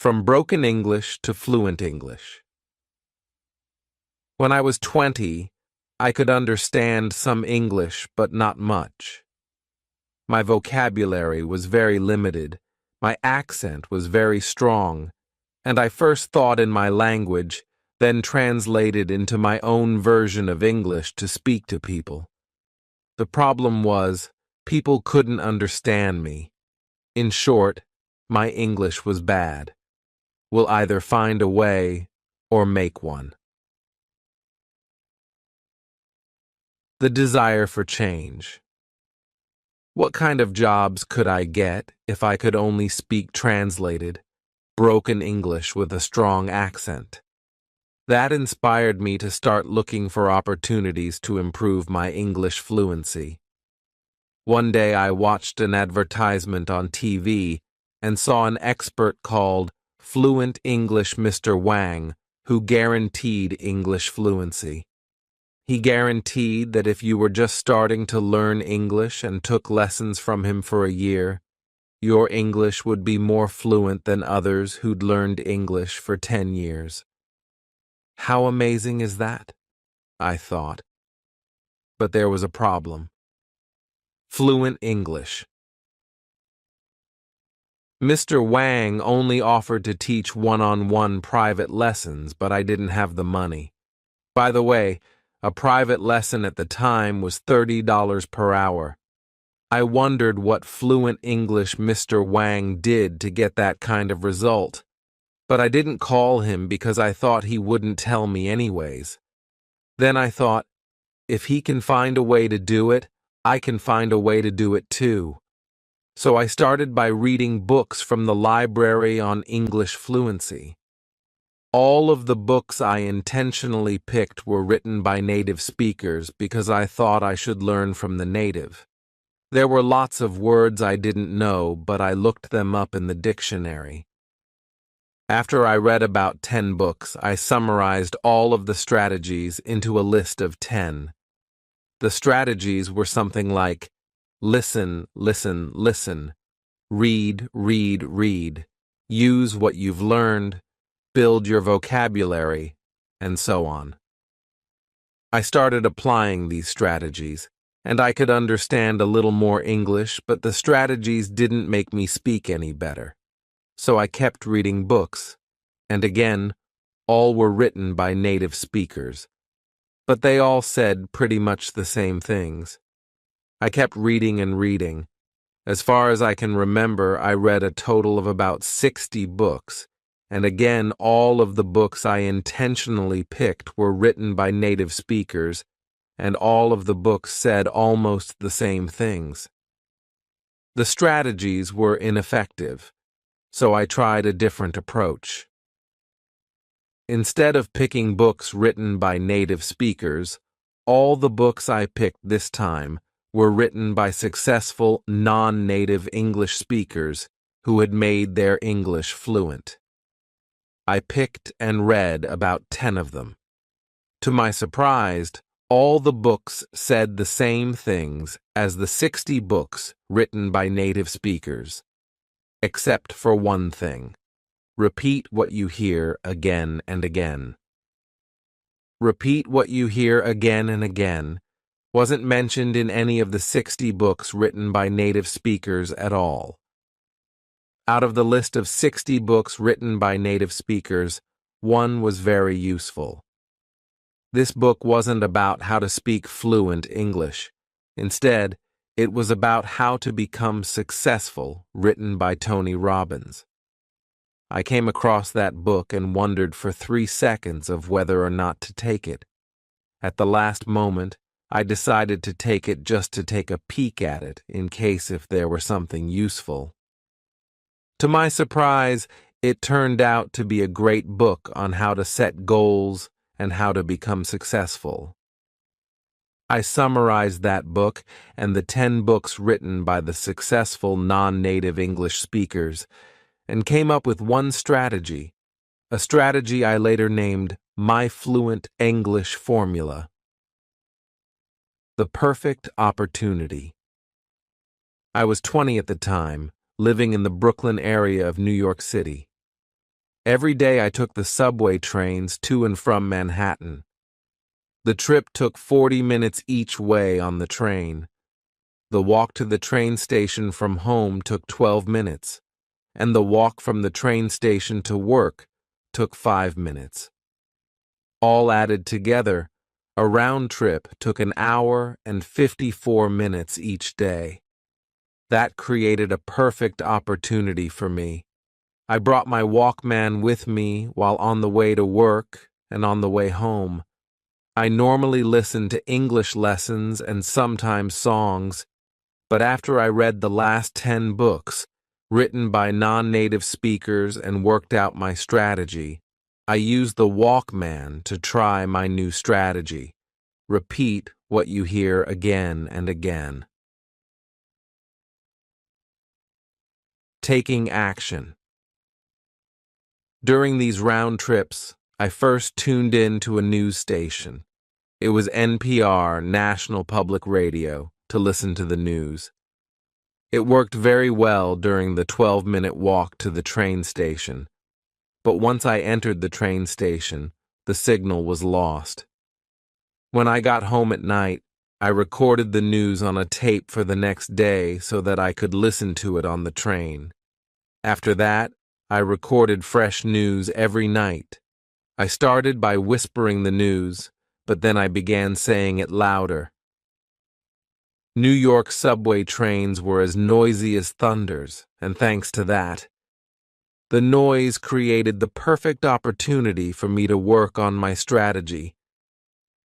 From Broken English to Fluent English. When I was 20, I could understand some English, but not much. My vocabulary was very limited, my accent was very strong, and I first thought in my language, then translated into my own version of English to speak to people. The problem was, people couldn't understand me. In short, my English was bad. We'll either find a way or make one. The desire for change. What kind of jobs could I get if I could only speak translated, broken English with a strong accent? That inspired me to start looking for opportunities to improve my English fluency. One day I watched an advertisement on TV and saw an expert called Fluent English Mr. Wang, who guaranteed English fluency. He guaranteed that if you were just starting to learn English and took lessons from him for a year, your English would be more fluent than others who'd learned English for 10 years. How amazing is that? I thought. But there was a problem. Fluent English. Mr. Wang only offered to teach one-on-one private lessons, but I didn't have the money. By the way, a private lesson at the time was $30 per hour. I wondered what Fluent English Mr. Wang did to get that kind of result, but I didn't call him because I thought he wouldn't tell me anyways. Then I thought, if he can find a way to do it, I can find a way to do it too. So I started by reading books from the library on English fluency. All of the books I intentionally picked were written by native speakers because I thought I should learn from the native. There were lots of words I didn't know, but I looked them up in the dictionary. After I read about 10 books, I summarized all of the strategies into a list of 10. The strategies were something like listen, listen, listen, read, read, read, use what you've learned, build your vocabulary, and so on. I started applying these strategies, and I could understand a little more English, but the strategies didn't make me speak any better. So I kept reading books, and again, all were written by native speakers. But they all said pretty much the same things. I kept reading and reading. As far as I can remember, I read a total of about 60 books, and again, all of the books I intentionally picked were written by native speakers, and all of the books said almost the same things. The strategies were ineffective, so I tried a different approach. Instead of picking books written by native speakers, all the books I picked this time were written by successful non-native English speakers who had made their English fluent. I picked and read about 10 of them. To my surprise, all the books said the same things as the 60 books written by native speakers, except for one thing. Repeat what you hear again and again. Repeat what you hear again and again wasn't mentioned in any of the 60 books written by native speakers at all. Out of the list of 60 books written by native speakers, one was very useful. This book wasn't about how to speak fluent English. Instead, it was about how to become successful, written by Tony Robbins. I came across that book and wondered for 3 seconds of whether or not to take it. At the last moment, I decided to take it just to take a peek at it in case if there were something useful. To my surprise, it turned out to be a great book on how to set goals and how to become successful. I summarized that book and the 10 books written by the successful non-native English speakers and came up with one strategy, a strategy I later named My Fluent English Formula. The perfect opportunity. I was 20 at the time, living in the Brooklyn area of New York City. Every day I took the subway trains to and from Manhattan. The trip took 40 minutes each way on the train. The walk to the train station from home took 12 minutes, and the walk from the train station to work took 5 minutes. All added together, a round trip took an hour and 54 minutes each day. That created a perfect opportunity for me. I brought my Walkman with me while on the way to work and on the way home. I normally listened to English lessons and sometimes songs, but after I read the last 10 books, written by non-native speakers and worked out my strategy, I used the Walkman to try my new strategy. Repeat what you hear again and again. Taking action. During these round trips, I first tuned in to a news station. It was NPR, National Public Radio, to listen to the news. It worked very well during the 12-minute walk to the train station. But once I entered the train station, the signal was lost. When I got home at night, I recorded the news on a tape for the next day so that I could listen to it on the train. After that, I recorded fresh news every night. I started by whispering the news, but then I began saying it louder. New York subway trains were as noisy as thunders, and thanks to that, the noise created the perfect opportunity for me to work on my strategy.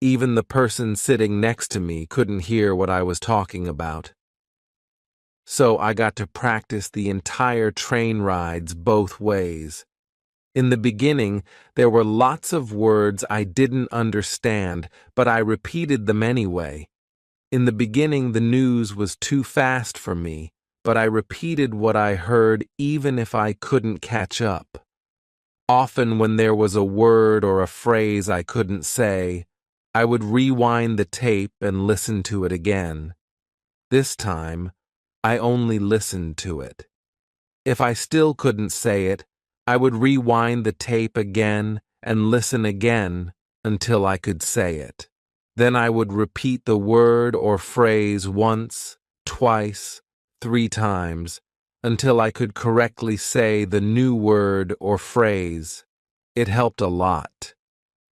Even the person sitting next to me couldn't hear what I was talking about. So I got to practice the entire train rides both ways. In the beginning, there were lots of words I didn't understand, but I repeated them anyway. In the beginning, the news was too fast for me, but I repeated what I heard even if I couldn't catch up. Often when there was a word or a phrase I couldn't say, I would rewind the tape and listen to it again. This time, I only listened to it. If I still couldn't say it, I would rewind the tape again and listen again until I could say it. Then I would repeat the word or phrase once, twice, 3 times, until I could correctly say the new word or phrase. It helped a lot.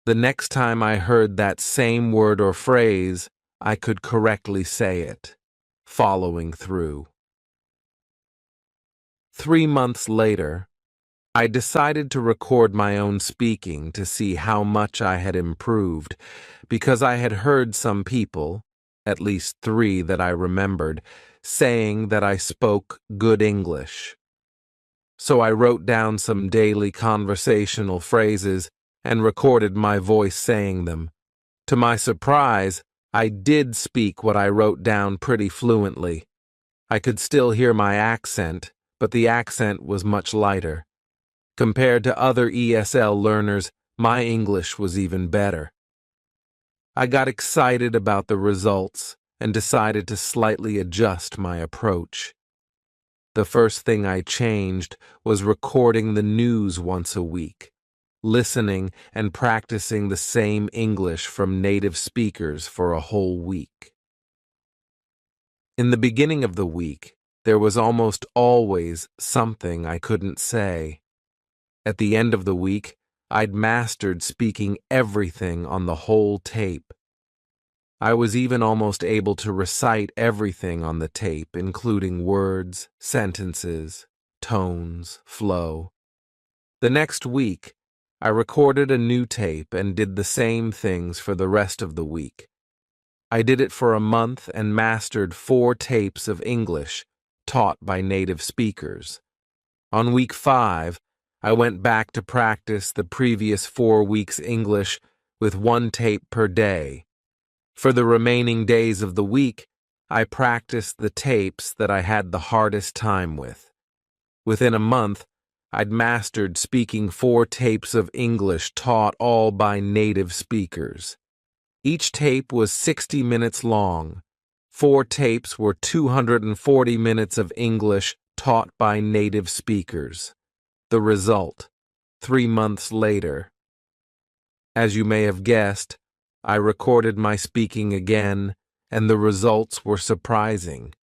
The next time I heard that same word or phrase, I could correctly say it, following through. 3 months later, I decided to record my own speaking to see how much I had improved, because I had heard some people, at least 3 that I remembered, saying that I spoke good English. So I wrote down some daily conversational phrases and recorded my voice saying them. To my surprise, I did speak what I wrote down pretty fluently. I could still hear my accent, but the accent was much lighter. Compared to other ESL learners, my English was even better. I got excited about the results and decided to slightly adjust my approach. The first thing I changed was recording the news once a week, listening and practicing the same English from native speakers for a whole week. In the beginning of the week, there was almost always something I couldn't say. At the end of the week, I'd mastered speaking everything on the whole tape. I was even almost able to recite everything on the tape, including words, sentences, tones, flow. The next week, I recorded a new tape and did the same things for the rest of the week. I did it for a month and mastered 4 tapes of English taught by native speakers. On week 5, I went back to practice the previous 4 weeks' English with 1 tape per day. For the remaining days of the week, I practiced the tapes that I had the hardest time with. Within a month, I'd mastered speaking 4 tapes of English taught all by native speakers. Each tape was 60 minutes long. 4 tapes were 240 minutes of English taught by native speakers. The result: 3 months later. As you may have guessed, I recorded my speaking again, and the results were surprising.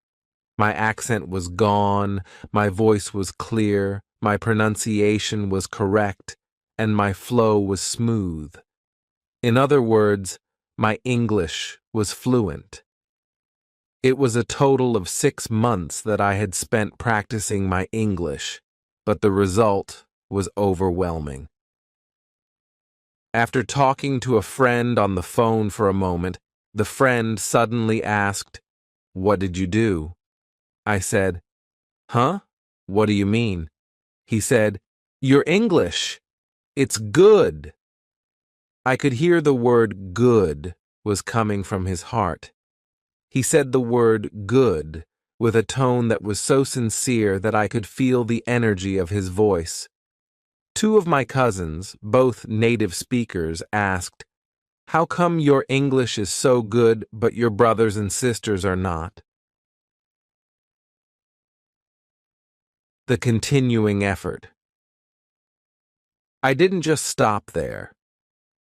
My accent was gone, my voice was clear, my pronunciation was correct, and my flow was smooth. In other words, my English was fluent. It was a total of 6 months that I had spent practicing my English, but the result was overwhelming. After talking to a friend on the phone for a moment, the friend suddenly asked, "What did you do?" I said, "Huh? What do you mean?" He said, "Your English. It's good." I could hear the word good was coming from his heart. He said the word good with a tone that was so sincere that I could feel the energy of his voice. 2 of my cousins, both native speakers, asked, "How come your English is so good, but your brothers and sisters are not?" The continuing effort. I didn't just stop there.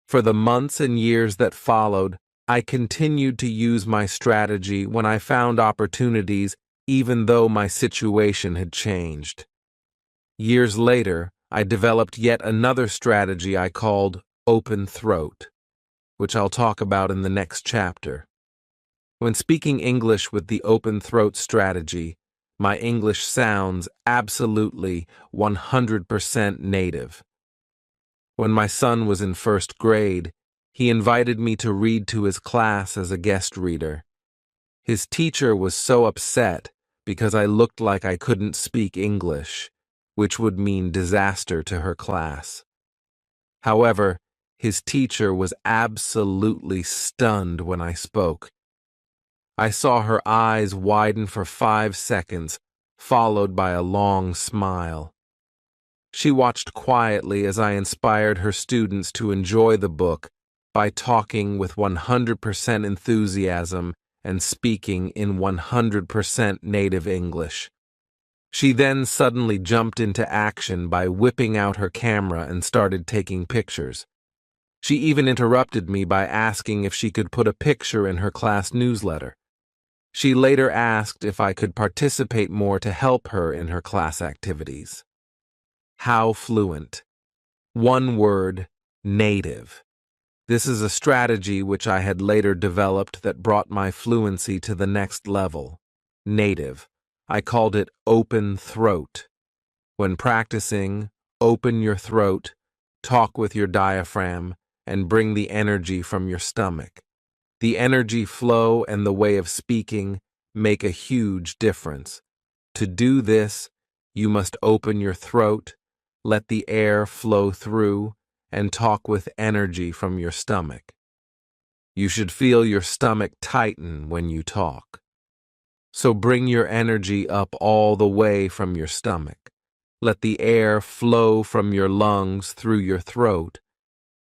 For the months and years that followed, I continued to use my strategy when I found opportunities, even though my situation had changed. Years later, I developed yet another strategy I called open throat, which I'll talk about in the next chapter. When speaking English with the open throat strategy, my English sounds absolutely 100% native. When my son was in first grade, he invited me to read to his class as a guest reader. His teacher was so upset because I looked like I couldn't speak English, which would mean disaster to her class. However, his teacher was absolutely stunned when I spoke. I saw her eyes widen for 5 seconds, followed by a long smile. She watched quietly as I inspired her students to enjoy the book by talking with 100% enthusiasm and speaking in 100% native English. She then suddenly jumped into action by whipping out her camera and started taking pictures. She even interrupted me by asking if she could put a picture in her class newsletter. She later asked if I could participate more to help her in her class activities. How fluent. One word, native. This is a strategy which I had later developed that brought my fluency to the next level. Native. I called it open throat. When practicing, open your throat, talk with your diaphragm, and bring the energy from your stomach. The energy flow and the way of speaking make a huge difference. To do this, you must open your throat, let the air flow through, and talk with energy from your stomach. You should feel your stomach tighten when you talk. So bring your energy up all the way from your stomach. Let the air flow from your lungs through your throat,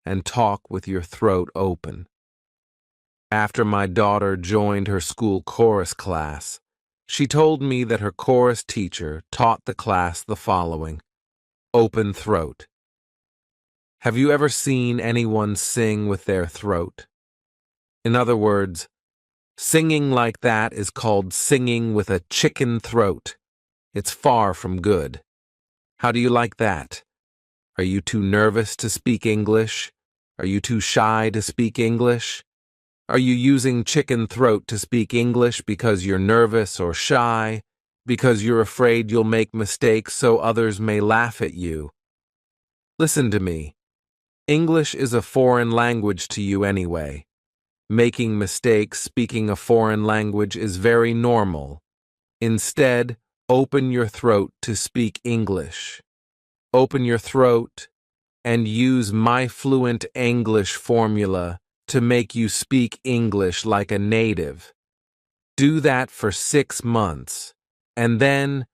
and talk with your throat open. After my daughter joined her school chorus class, she told me that her chorus teacher taught the class the following: open throat. Have you ever seen anyone sing with their throat? In other words, singing like that is called singing with a chicken throat. It's far from good. How do you like that? Are you too nervous to speak English? Are you too shy to speak English? Are you using chicken throat to speak English because you're nervous or shy? Because you're afraid you'll make mistakes so others may laugh at you? Listen to me. English is a foreign language to you anyway. Making mistakes speaking a foreign language is very normal. Instead, open your throat to speak English. Open your throat and use my Fluent English formula to make you speak English like a native. Do that for 6 months, and then,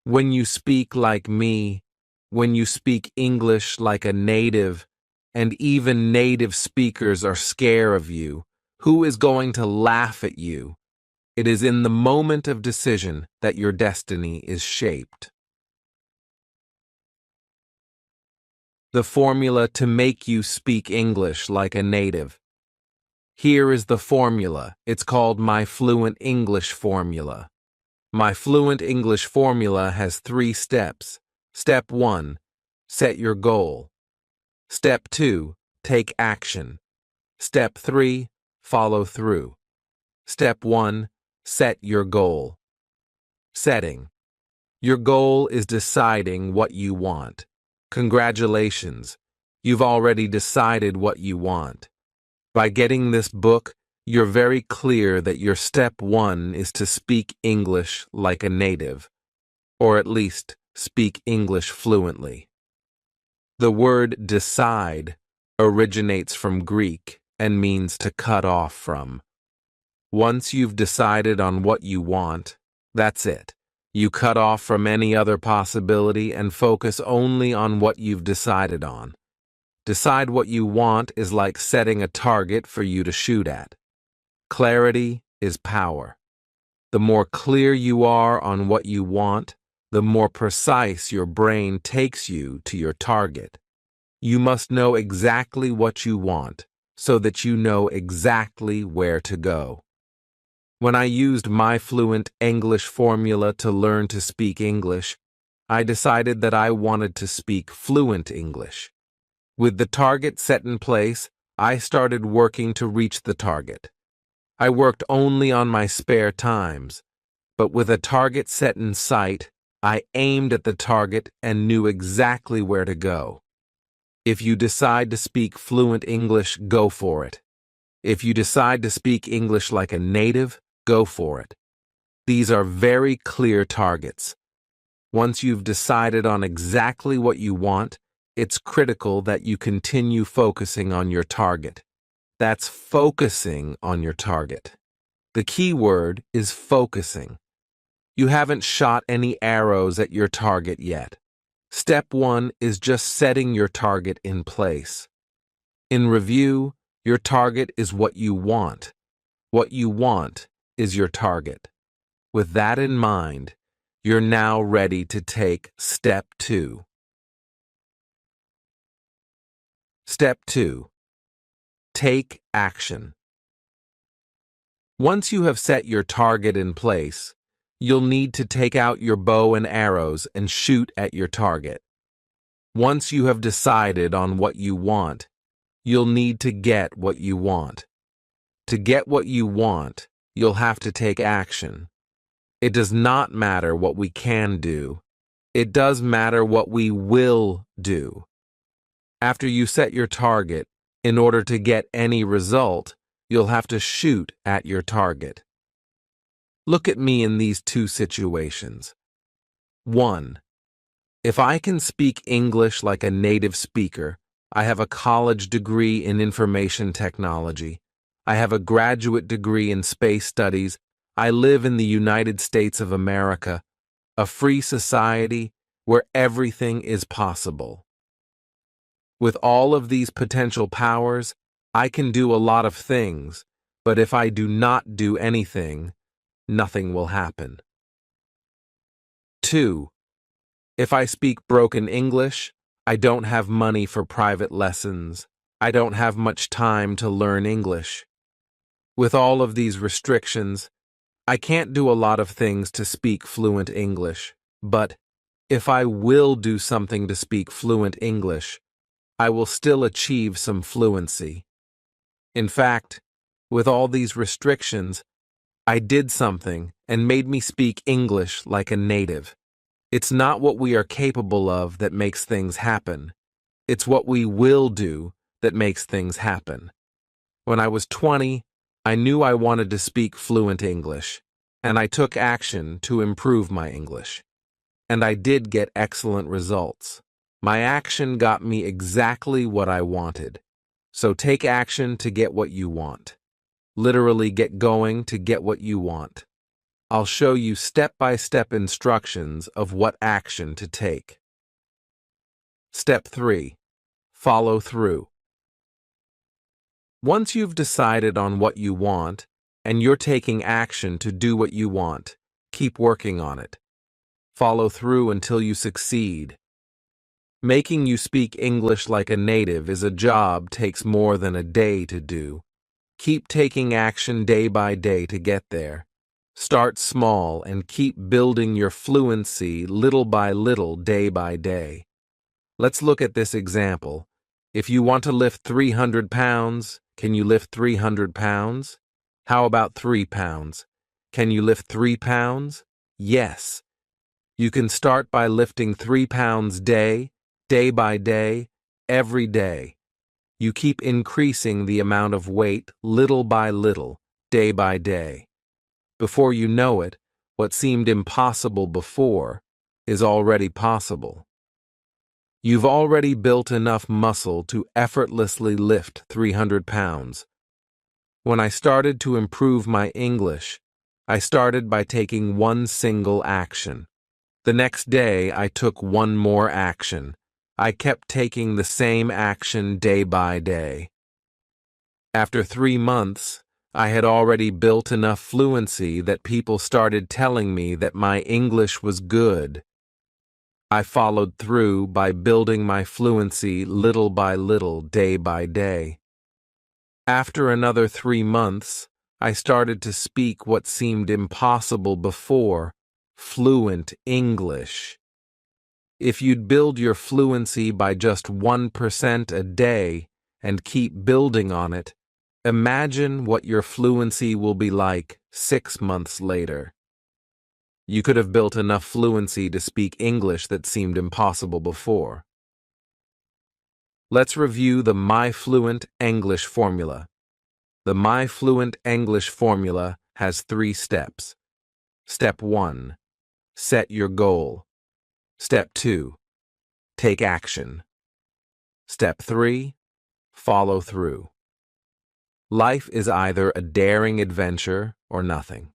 when you speak like me, when you speak English like a native, and even native speakers are scared of you, who is going to laugh at you? It is in the moment of decision that your destiny is shaped. the formula to make you speak English like a native. Here is the formula. It's called my Fluent English formula. My Fluent English formula has 3 steps. Step 1, set your goal. Step 2, take action. Step 3, follow through. Step 1, set your goal. Setting. Your goal is deciding what you want. Congratulations, you've already decided what you want. By getting this book, you're very clear that your step 1 is to speak English like a native, or at least speak English fluently. The word decide originates from Greek and means to cut off from. Once you've decided on what you want, that's it. You cut off from any other possibility and focus only on what you've decided on. Decide what you want is like setting a target for you to shoot at. Clarity is power. The more clear you are on what you want, the more precise your brain takes you to your target. You must know exactly what you want so that you know exactly where to go. When I used my Fluent English formula to learn to speak English, I decided that I wanted to speak fluent English. With the target set in place, I started working to reach the target. I worked only on my spare times, but with a target set in sight, I aimed at the target and knew exactly where to go. If you decide to speak fluent English, go for it. If you decide to speak English like a native, go for it. These are very clear targets. Once you've decided on exactly what you want, it's critical that you continue focusing on your target. That's focusing on your target. The key word is focusing. You haven't shot any arrows at your target yet. Step 1 is just setting your target in place. In review, your target is what you want. What you want is your target. With that in mind, you're now ready to take step 2. Step 2. Take action. Once you have set your target in place, you'll need to take out your bow and arrows and shoot at your target. Once you have decided on what you want, you'll need to get what you want. To get what you want, you'll have to take action. It does not matter what we can do. It does matter what we will do. After you set your target, in order to get any result, you'll have to shoot at your target. Look at me in these 2 situations. 1. If I can speak English like a native speaker, I have a college degree in information technology. I have a graduate degree in space studies. I live in the United States of America, a free society where everything is possible. With all of these potential powers, I can do a lot of things, but if I do not do anything, nothing will happen. 2. If I speak broken English, I don't have money for private lessons. I don't have much time to learn English. With all of these restrictions, I can't do a lot of things to speak fluent English, but if I will do something to speak fluent English, I will still achieve some fluency. In fact, with all these restrictions, I did something and made me speak English like a native. It's not what we are capable of that makes things happen. It's what we will do that makes things happen. When I was 20, I knew I wanted to speak fluent English, and I took action to improve my English. And I did get excellent results. My action got me exactly what I wanted. So take action to get what you want. Literally get going to get what you want. I'll show you step-by-step instructions of what action to take. Step 3. Follow through. Once you've decided on what you want, and you're taking action to do what you want, keep working on it. Follow through until you succeed. Making you speak English like a native is a job takes more than a day to do. Keep taking action day by day to get there. Start small and keep building your fluency little by little, day by day. Let's look at this example. If you want to lift 300 pounds, can you lift 300 pounds? How about 3 pounds? Can you lift 3 pounds? Yes. You can start by lifting 3 pounds day by day, every day. You keep increasing the amount of weight little by little, day by day. Before you know it, what seemed impossible before is already possible. You've already built enough muscle to effortlessly lift 300 pounds. When I started to improve my English, I started by taking one single action. The next day, I took one more action. I kept taking the same action day by day. After 3 months, I had already built enough fluency that people started telling me that my English was good. I followed through by building my fluency little by little, day by day. After another 3 months, I started to speak what seemed impossible before, fluent English. If you'd build your fluency by just 1% a day and keep building on it, imagine what your fluency will be like 6 months later. You could have built enough fluency to speak English that seemed impossible before. Let's review the My Fluent English formula. The My Fluent English formula has 3 steps. Step 1. Set your goal. Step 2. Take action. Step 3. Follow through. Life is either a daring adventure or nothing.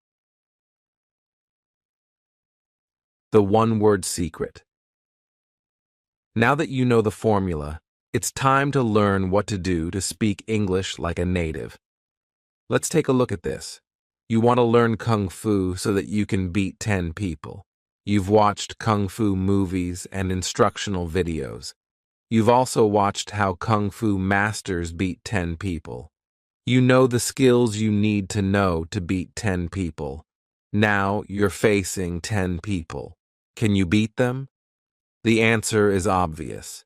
The one-word secret. Now that you know the formula, it's time to learn what to do to speak English like a native. Let's take a look at this. You want to learn Kung Fu so that you can beat 10 people. You've watched Kung Fu movies and instructional videos. You've also watched how Kung Fu masters beat 10 people. You know the skills you need to know to beat 10 people. Now you're facing 10 people. Can you beat them? The answer is obvious.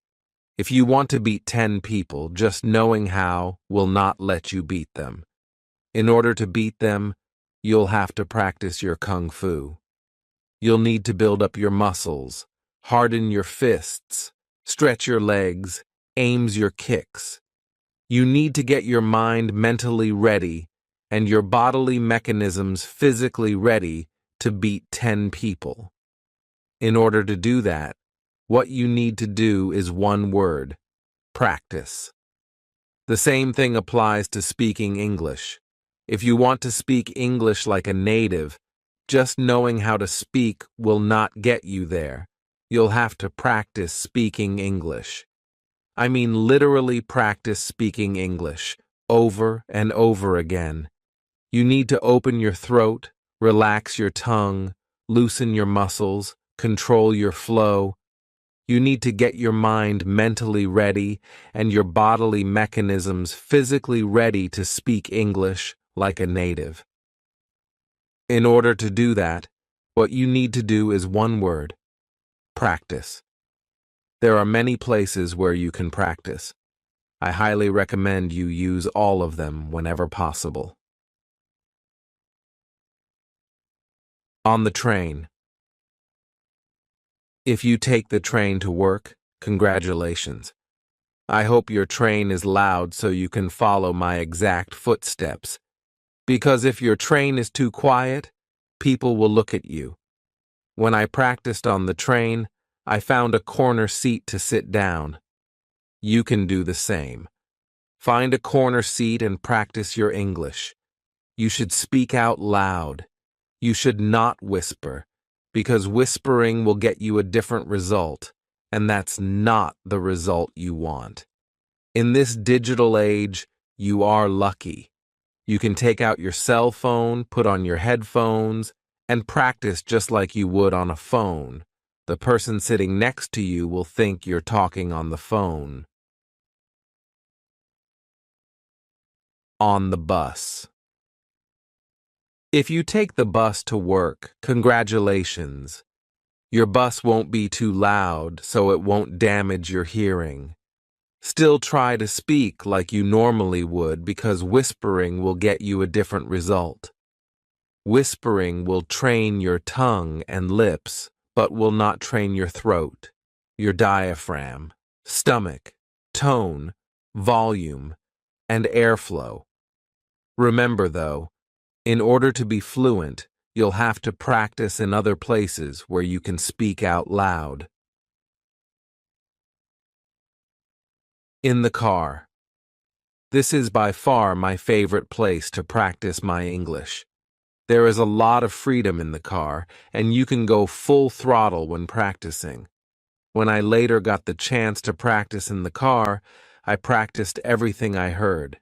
If you want to beat 10 people, just knowing how will not let you beat them. In order to beat them, you'll have to practice your Kung Fu. You'll need to build up your muscles, harden your fists, stretch your legs, aims your kicks. You need to get your mind mentally ready and your bodily mechanisms physically ready to beat 10 people. In order to do that, what you need to do is one word: practice. The same thing applies to speaking English. If you want to speak English like a native, just knowing how to speak will not get you there. You'll have to practice speaking English. I mean literally practice speaking English, over and over again. You need to open your throat, relax your tongue, loosen your muscles, control your flow. You need to get your mind mentally ready and your bodily mechanisms physically ready to speak English like a native. In order to do that, what you need to do is one word: practice. There are many places where you can practice. I highly recommend you use all of them whenever possible. On the train. If you take the train to work, congratulations. I hope your train is loud so you can follow my exact footsteps. Because if your train is too quiet, people will look at you. When I practiced on the train, I found a corner seat to sit down. You can do the same. Find a corner seat and practice your English. You should speak out loud. You should not whisper, because whispering will get you a different result, and that's not the result you want. In this digital age, you are lucky. You can take out your cell phone, put on your headphones, and practice just like you would on a phone. The person sitting next to you will think you're talking on the phone. On the bus. If you take the bus to work, congratulations. Your bus won't be too loud, so it won't damage your hearing. Still try to speak like you normally would because whispering will get you a different result. Whispering will train your tongue and lips, but will not train your throat, your diaphragm, stomach, tone, volume, and airflow. Remember, though, in order to be fluent, you'll have to practice in other places where you can speak out loud. In the car. This is by far my favorite place to practice my English. There is a lot of freedom in the car, and you can go full throttle when practicing. When I later got the chance to practice in the car, I practiced everything I heard.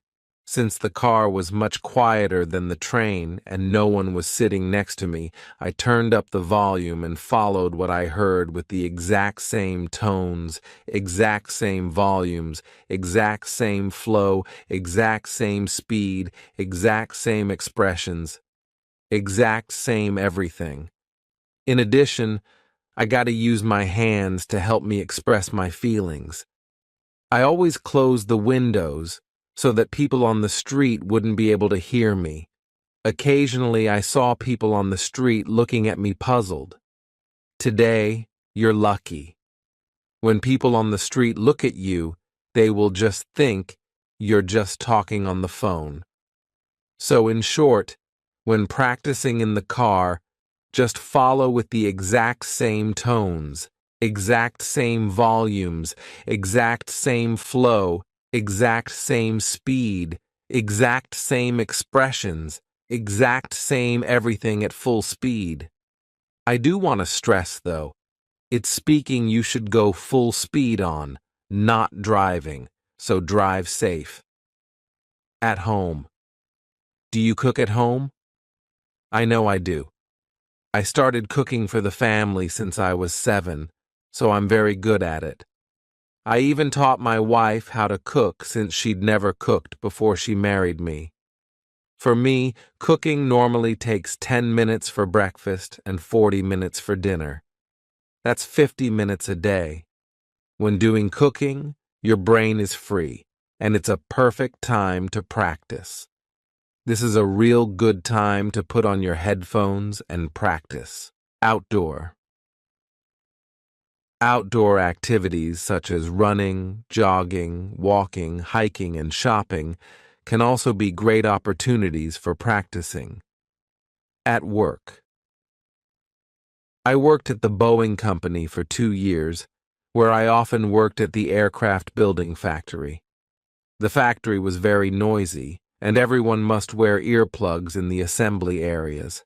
Since the car was much quieter than the train and no one was sitting next to me, I turned up the volume and followed what I heard with the exact same tones, exact same volumes, exact same flow, exact same speed, exact same expressions, exact same everything. In addition, I got to use my hands to help me express my feelings. I always closed the windows so that people on the street wouldn't be able to hear me. Occasionally, I saw people on the street looking at me puzzled. Today, you're lucky. When people on the street look at you, they will just think you're just talking on the phone. So in short, when practicing in the car, just follow with the exact same tones, exact same volumes, exact same flow, exact same speed, exact same expressions, exact same everything at full speed. I do want to stress, though, it's speaking you should go full speed on, not driving, so drive safe. At home. Do you cook at home? I know I do. I started cooking for the family since I was 7, so I'm very good at it. I even taught my wife how to cook since she'd never cooked before she married me. For me, cooking normally takes 10 minutes for breakfast and 40 minutes for dinner. That's 50 minutes a day. When doing cooking, your brain is free, and it's a perfect time to practice. This is a real good time to put on your headphones and practice. Outdoor. Outdoor activities such as running, jogging, walking, hiking, and shopping can also be great opportunities for practicing. At work. I worked at the Boeing company for 2 years, where I often worked at the aircraft building factory. The factory was very noisy, and everyone must wear earplugs in the assembly areas.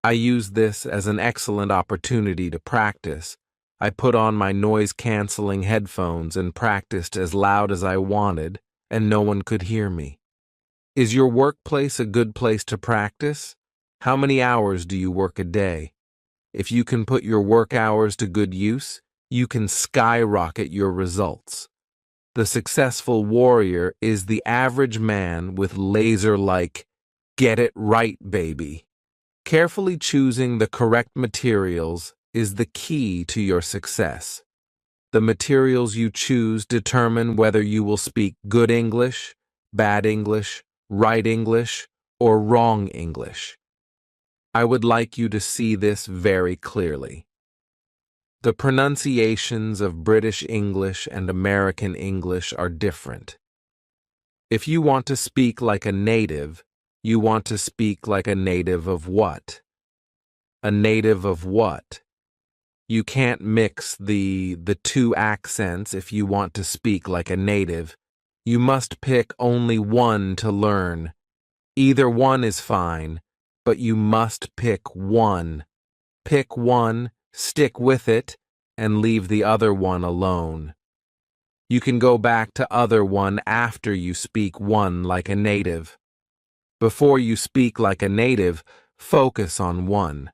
I used this as an excellent opportunity to practice. I put on my noise-canceling headphones and practiced as loud as I wanted, and no one could hear me. Is your workplace a good place to practice? How many hours do you work a day? If you can put your work hours to good use, you can skyrocket your results. The successful warrior is the average man with laser-like, get it right, baby. Carefully choosing the correct materials is the key to your success. The materials you choose determine whether you will speak good English, bad English, right English, or wrong English. I would like you to see this very clearly. The pronunciations of British English and American English are different. If you want to speak like a native, you want to speak like a native of what? A native of what? You can't mix the two accents if you want to speak like a native. You must pick only one to learn. Either one is fine, but you must pick one. Pick one, stick with it, and leave the other one alone. You can go back to other one after you speak one like a native. Before you speak like a native, focus on one.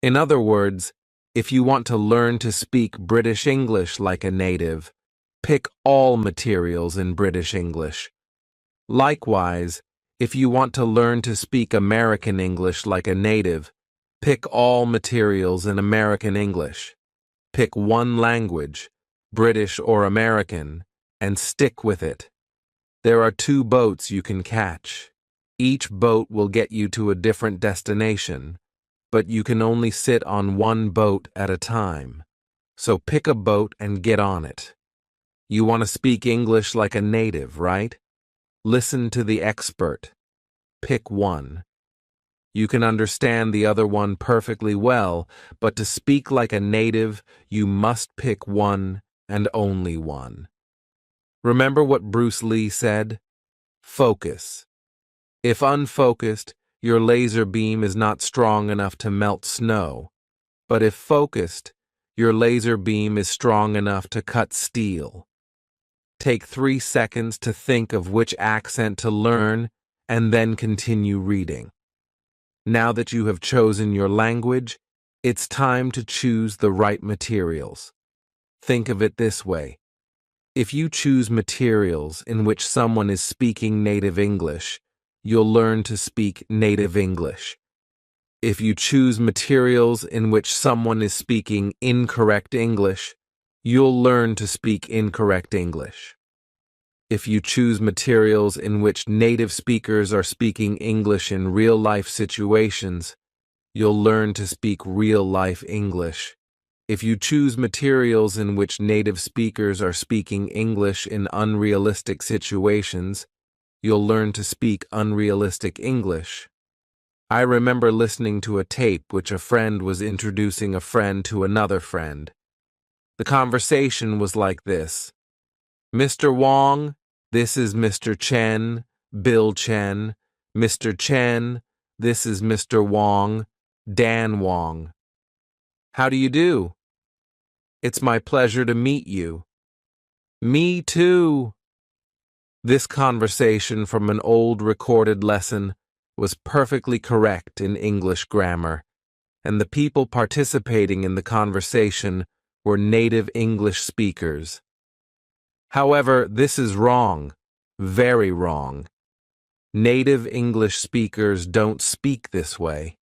In other words, If you want to learn to speak British English like a native, pick all materials in British English. Likewise, if you want to learn to speak American English like a native, pick all materials in American English. Pick one language, British or American, and stick with it. There are 2 boats you can catch. Each boat will get you to a different destination, but you can only sit on one boat at a time. So pick a boat and get on it. You want to speak English like a native, right? Listen to the expert. Pick one. You can understand the other one perfectly well, but to speak like a native, you must pick one and only one. Remember what Bruce Lee said? Focus. If unfocused, your laser beam is not strong enough to melt snow. But if focused, your laser beam is strong enough to cut steel. Take 3 seconds to think of which accent to learn and then continue reading. Now that you have chosen your language, it's time to choose the right materials. Think of it this way. If you choose materials in which someone is speaking native English, you'll learn to speak native English. If you choose materials in which someone is speaking incorrect English, you'll learn to speak incorrect English. If you choose materials in which native speakers are speaking English in real-life situations, you'll learn to speak real-life English. If you choose materials in which native speakers are speaking English in unrealistic situations, you'll learn to speak unrealistic English. I remember listening to a tape which a friend was introducing a friend to another friend. The conversation was like this. Mr. Wong, this is Mr. Chen, Bill Chen. Mr. Chen, this is Mr. Wong, Dan Wong. How do you do? It's my pleasure to meet you. Me too. This conversation from an old recorded lesson was perfectly correct in English grammar, and the people participating in the conversation were native English speakers. However, this is wrong, very wrong. Native English speakers don't speak this way.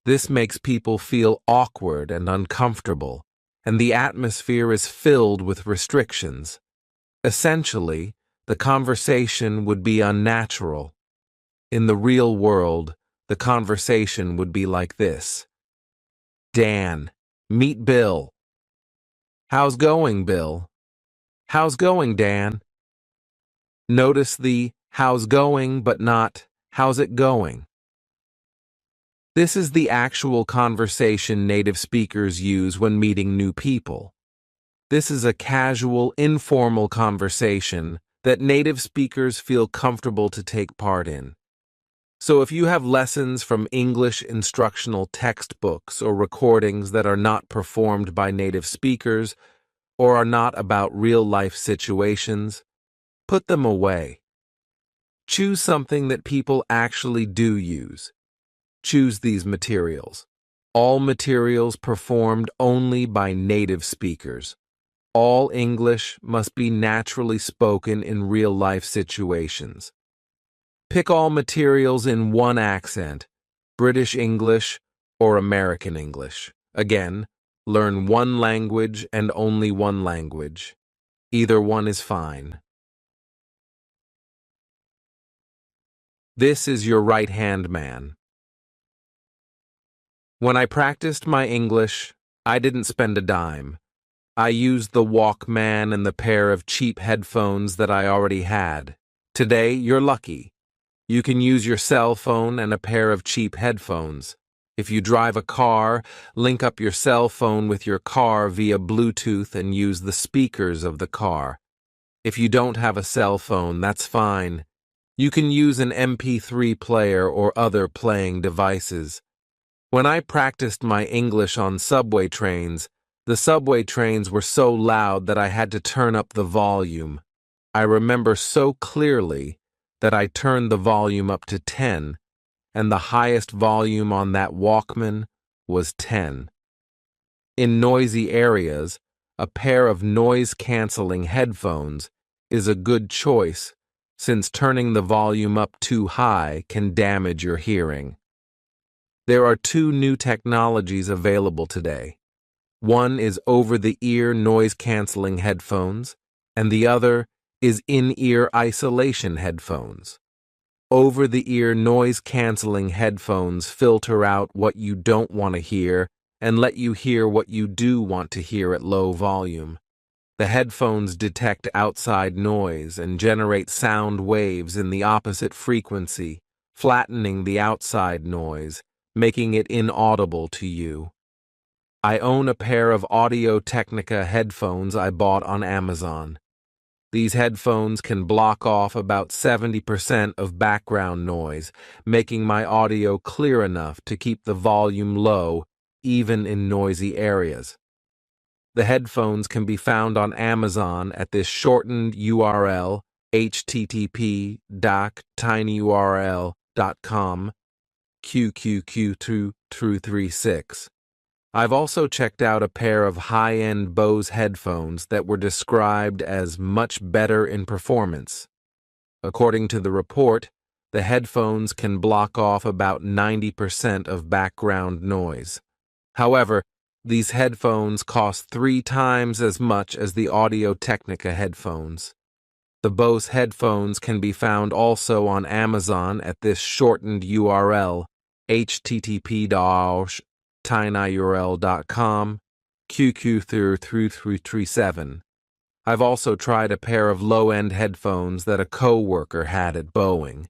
This makes people feel awkward and uncomfortable, and the atmosphere is filled with restrictions. Essentially, the conversation would be unnatural. In the real world, the conversation would be like this. Dan, meet Bill. How's going, Bill? How's going, Dan? Notice the how's going but not how's it going. This is the actual conversation native speakers use when meeting new people. This is a casual, informal conversation that native speakers feel comfortable to take part in. So if you have lessons from English instructional textbooks or recordings that are not performed by native speakers or are not about real-life situations, put them away. Choose something that people actually do use. Choose these materials. All materials performed only by native speakers. All English must be naturally spoken in real-life situations. Pick all materials in one accent, British English or American English. Again, learn one language and only one language. Either one is fine. This is your right-hand man. When I practiced my English, I didn't spend a dime. I used the Walkman and the pair of cheap headphones that I already had. Today, you're lucky. You can use your cell phone and a pair of cheap headphones. If you drive a car, link up your cell phone with your car via Bluetooth and use the speakers of the car. If you don't have a cell phone, that's fine. You can use an MP3 player or other playing devices. When I practiced my English on subway trains, the subway trains were so loud that I had to turn up the volume. I remember so clearly that I turned the volume up to 10, and the highest volume on that Walkman was 10. In noisy areas, a pair of noise-canceling headphones is a good choice, since turning the volume up too high can damage your hearing. There are two new technologies available today. One is over-the-ear noise-canceling headphones, and the other is in-ear isolation headphones. Over-the-ear noise-canceling headphones filter out what you don't want to hear and let you hear what you do want to hear at low volume. The headphones detect outside noise and generate sound waves in the opposite frequency, flattening the outside noise, making it inaudible to you. I own a pair of Audio-Technica headphones I bought on Amazon. These headphones can block off about 70% of background noise, making my audio clear enough to keep the volume low, even in noisy areas. The headphones can be found on Amazon at this shortened URL, http://tinyurl.com, QQQ236. I've also checked out a pair of high-end Bose headphones that were described as much better in performance. According to the report, the headphones can block off about 90% of background noise. However, these headphones cost 3 times as much as the Audio-Technica headphones. The Bose headphones can be found also on Amazon at this shortened URL, http://tinyurl.com, QQ3337. I've also tried a pair of low-end headphones that a coworker had at Boeing.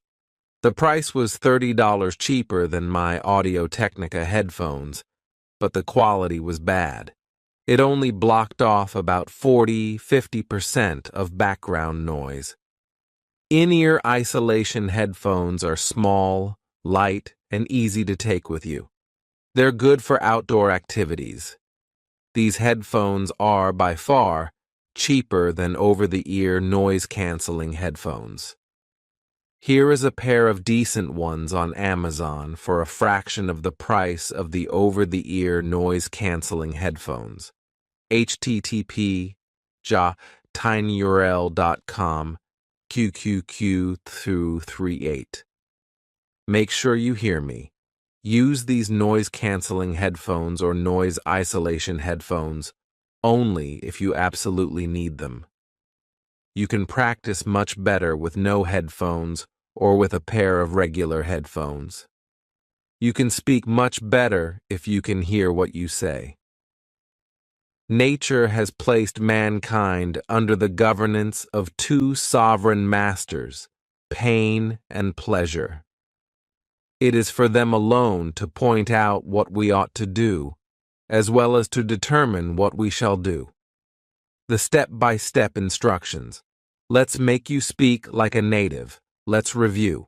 The price was $30 cheaper than my Audio-Technica headphones, but the quality was bad. It only blocked off about 40–50% of background noise. In-ear isolation headphones are small, light, and easy to take with you. They're good for outdoor activities. These headphones are, by far, cheaper than over-the-ear noise-canceling headphones. Here is a pair of decent ones on Amazon for a fraction of the price of the over-the-ear noise-canceling headphones. http://tinyurl.com, QQQ238. Make sure you hear me. Use these noise-canceling headphones or noise isolation headphones only if you absolutely need them. You can practice much better with no headphones or with a pair of regular headphones. You can speak much better if you can hear what you say. Nature has placed mankind under the governance of 2 sovereign masters, pain and pleasure. It is for them alone to point out what we ought to do, as well as to determine what we shall do. The step-by-step instructions. Let's make you speak like a native. Let's review.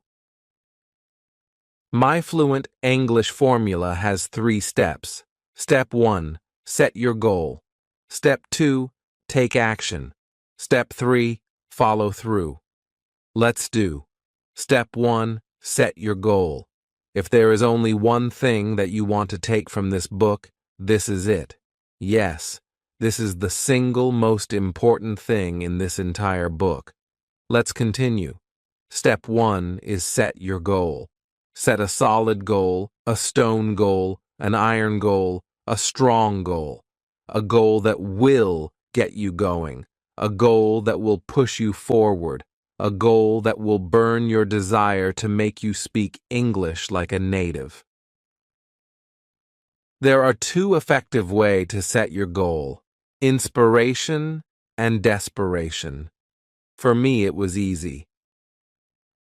My Fluent English formula has 3 steps. Step 1, set your goal. Step 2, take action. Step 3, follow through. Let's do. Step 1, set your goal. If there is only one thing that you want to take from this book, this is it. Yes, this is the single most important thing in this entire book. Let's continue. Step 1 is set your goal. Set a solid goal, a stone goal, an iron goal, a strong goal. A goal that will get you going. A goal that will push you forward. A goal that will burn your desire to make you speak English like a native. There are 2 effective ways to set your goal: inspiration and desperation. For me, it was easy.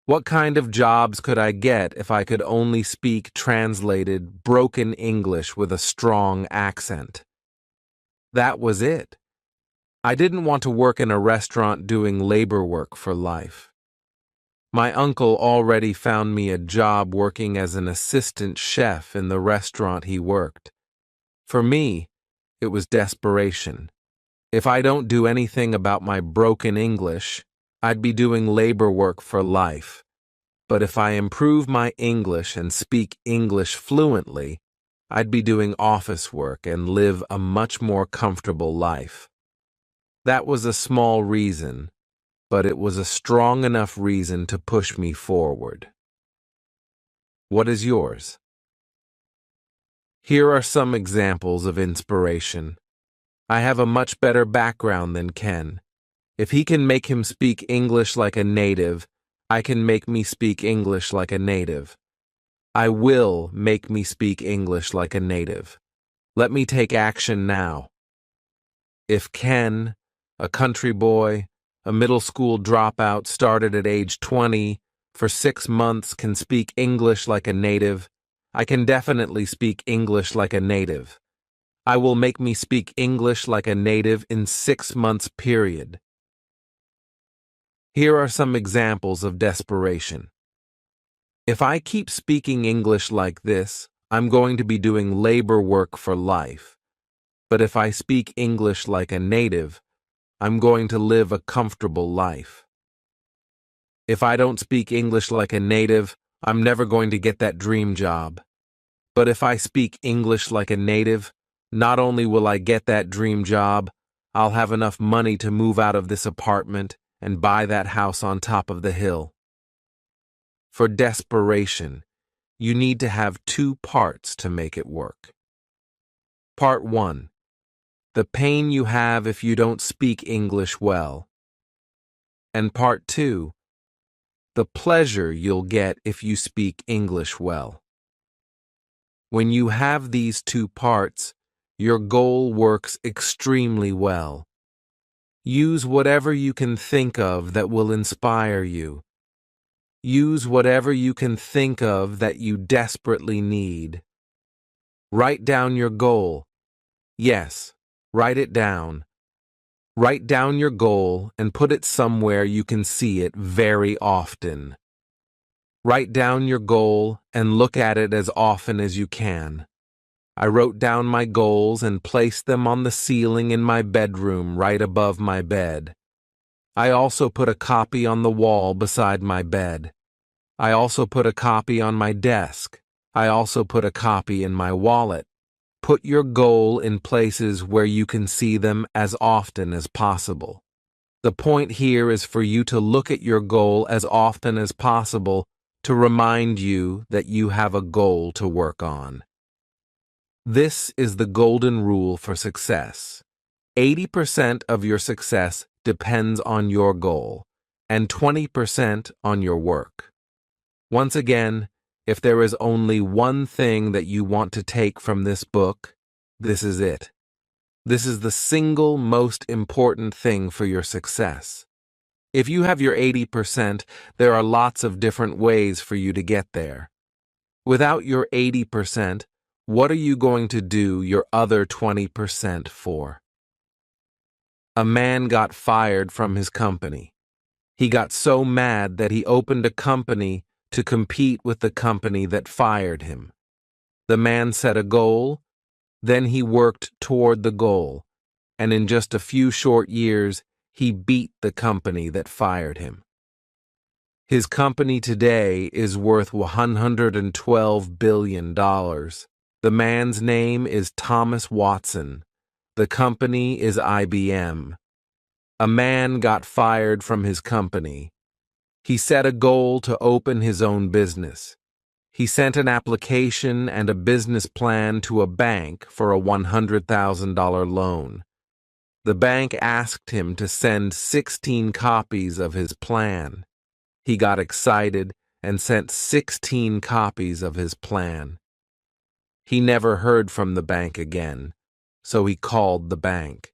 What kind of jobs could I get if I could only speak translated, broken English with a strong accent? That was it. I didn't want to work in a restaurant doing labor work for life. My uncle already found me a job working as an assistant chef in the restaurant he worked. For me, it was desperation. If I don't do anything about my broken English, I'd be doing labor work for life. But if I improve my English and speak English fluently, I'd be doing office work and live a much more comfortable life. That was a small reason, but it was a strong enough reason to push me forward. What is yours? Here are some examples of inspiration. I have a much better background than Ken. If he can make him speak English like a native, I can make me speak English like a native. I will make me speak English like a native. Let me take action now. If Ken, a country boy, a middle school dropout started at age 20, for 6 months can speak English like a native, I can definitely speak English like a native. I will make me speak English like a native in 6 months period. Here are some examples of desperation. If I keep speaking English like this, I'm going to be doing labor work for life. But if I speak English like a native, I'm going to live a comfortable life. If I don't speak English like a native, I'm never going to get that dream job. But if I speak English like a native, not only will I get that dream job, I'll have enough money to move out of this apartment and buy that house on top of the hill. For desperation, you need to have 2 parts to make it work. Part 1. The pain you have if you don't speak English well. And Part 2. The pleasure you'll get if you speak English well. When you have these 2 parts, your goal works extremely well. Use whatever you can think of that will inspire you. Use whatever you can think of that you desperately need. Write down your goal. Yes, write it down. Write down your goal and put it somewhere you can see it very often. Write down your goal and look at it as often as you can. I wrote down my goals and placed them on the ceiling in my bedroom right above my bed. I also put a copy on the wall beside my bed. I also put a copy on my desk. I also put a copy in my wallet. Put your goal in places where you can see them as often as possible. The point here is for you to look at your goal as often as possible to remind you that you have a goal to work on. This is the golden rule for success. 80% of your success depends on your goal, and 20% on your work. Once again, if there is only one thing that you want to take from this book, this is it. This is the single most important thing for your success. If you have your 80%, there are lots of different ways for you to get there. Without your 80%, what are you going to do your other 20% for? A man got fired from his company. He got so mad that he opened a company to compete with the company that fired him. The man set a goal, then he worked toward the goal, and in just a few short years, he beat the company that fired him. His company today is worth $112 billion. The man's name is Thomas Watson. The company is IBM. A man got fired from his company. He set a goal to open his own business. He sent an application and a business plan to a bank for a $100,000 loan. The bank asked him to send 16 copies of his plan. He got excited and sent 16 copies of his plan. He never heard from the bank again, so he called the bank.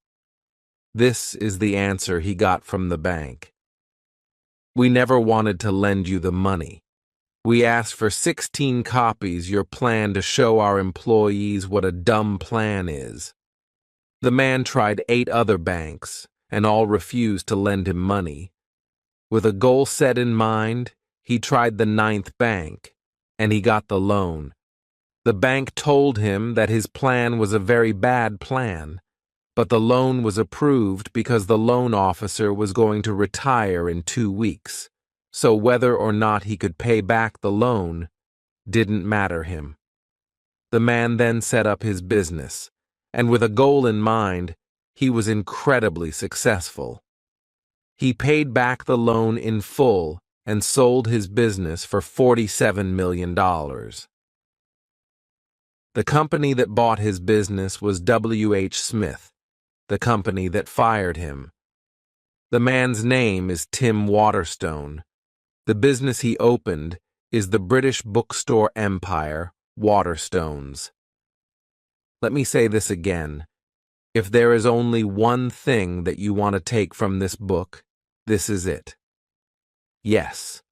This is the answer he got from the bank. We never wanted to lend you the money. We asked for 16 copies your plan to show our employees what a dumb plan is. The man tried 8 other banks, and all refused to lend him money. With a goal set in mind, he tried the 9th bank, and he got the loan. The bank told him that his plan was a very bad plan, but the loan was approved because the loan officer was going to retire in 2 weeks, so whether or not he could pay back the loan didn't matter him. The man then set up his business, and with a goal in mind, he was incredibly successful. He paid back the loan in full and sold his business for $47 million. The company that bought his business was W.H. Smith, the company that fired him. The man's name is Tim Waterstone. The business he opened is the British bookstore empire, Waterstones. Let me say this again. If there is only one thing that you want to take from this book, this is it. Yes,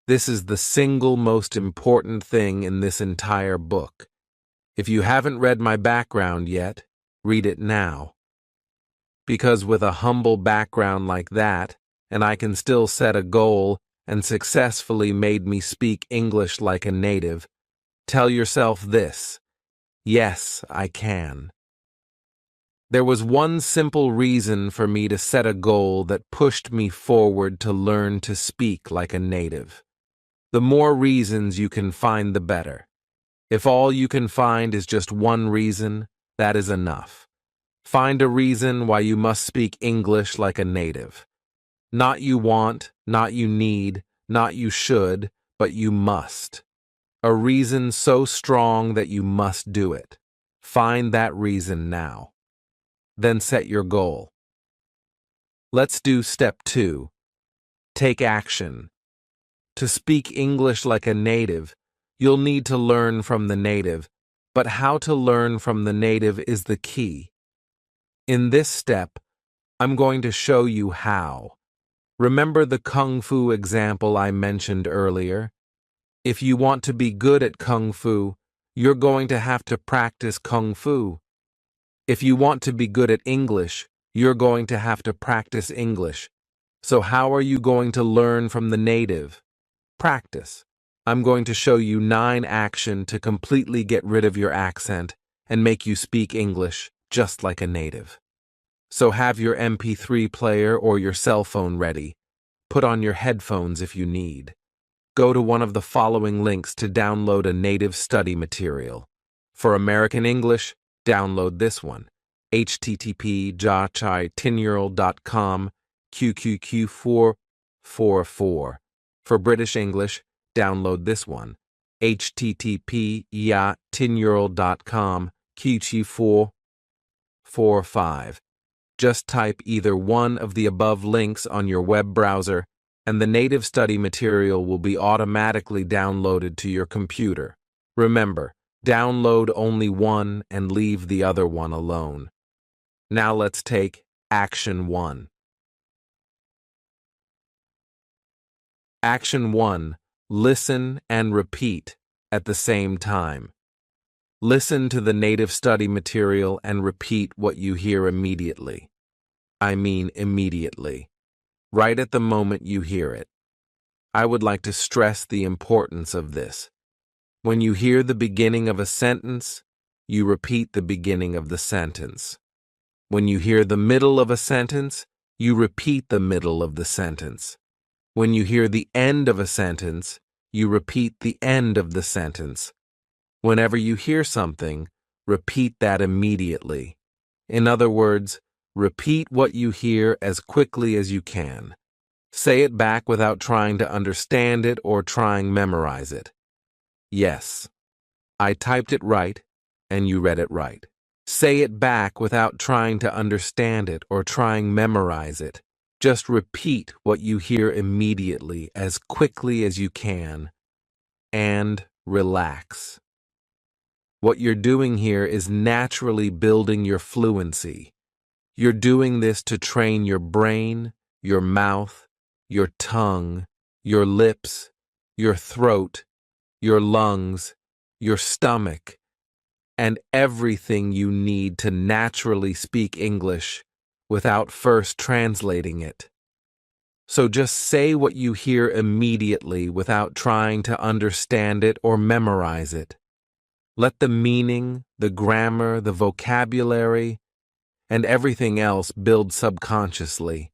this is the single most important thing in this entire book. If you haven't read my background yet, read it now. Because with a humble background like that, and I can still set a goal and successfully made me speak English like a native, tell yourself this: yes, I can. There was one simple reason for me to set a goal that pushed me forward to learn to speak like a native. The more reasons you can find, the better. If all you can find is just one reason, that is enough. Find a reason why you must speak English like a native. Not you want, not you need, not you should, but you must. A reason so strong that you must do it. Find that reason now. Then set your goal. Let's do step 2. Take action. To speak English like a native, you'll need to learn from the native, but how to learn from the native is the key. In this step, I'm going to show you how. Remember the Kung Fu example I mentioned earlier? If you want to be good at Kung Fu, you're going to have to practice Kung Fu. If you want to be good at English, you're going to have to practice English. So how are you going to learn from the native? Practice. I'm going to show you 9 actions to completely get rid of your accent and make you speak English just like a native. So have your MP3 player or your cell phone ready. Put on your headphones if you need. Go to one of the following links to download a native study material. For American English, download this one: http://10yearold.com QQQ444. For British English, download this one: http://10yearold.com QQ445. Just type either one of the above links on your web browser, and the native study material will be automatically downloaded to your computer. Remember, download only one and leave the other one alone. Now let's take Action 1. Action 1. Listen and repeat at the same time. Listen to the native study material and repeat what you hear immediately. I mean immediately. Right at the moment you hear it. I would like to stress the importance of this. When you hear the beginning of a sentence, you repeat the beginning of the sentence. When you hear the middle of a sentence, you repeat the middle of the sentence. When you hear the end of a sentence, you repeat the end of the sentence. Whenever you hear something, repeat that immediately. In other words, repeat what you hear as quickly as you can. Say it back without trying to understand it or trying memorize it. Yes, I typed it right, and you read it right. Say it back without trying to understand it or trying memorize it. Just repeat what you hear immediately as quickly as you can, and relax. What you're doing here is naturally building your fluency. You're doing this to train your brain, your mouth, your tongue, your lips, your throat, your lungs, your stomach, and everything you need to naturally speak English without first translating it. So just say what you hear immediately without trying to understand it or memorize it. Let the meaning, the grammar, the vocabulary, and everything else build subconsciously.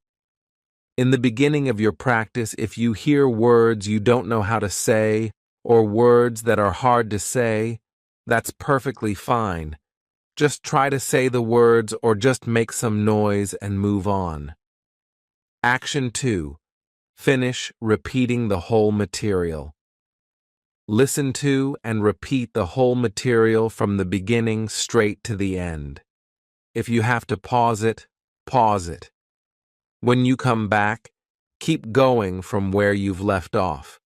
In the beginning of your practice, if you hear words you don't know how to say or words that are hard to say, That's perfectly fine. Just try to say the words or just make some noise and move on. Action 2. Finish repeating the whole material. Listen to and repeat the whole material from the beginning straight to the end. If you have to pause it, pause it. When you come back, keep going from where you've left off.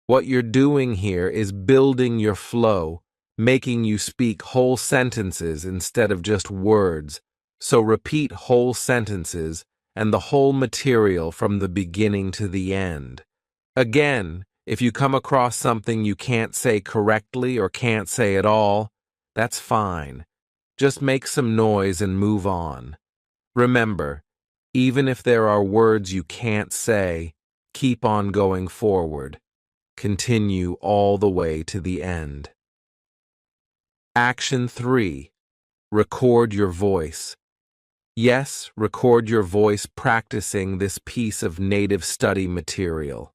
What you're doing here is building your flow, making you speak whole sentences instead of just words. So repeat whole sentences and the whole material from the beginning to the end. Again, if you come across something you can't say correctly or can't say at all, that's fine. Just make some noise and move on. Remember, even if there are words you can't say, keep on going forward. Continue all the way to the end. Action 3. Record your voice. Yes, record your voice practicing this piece of native study material.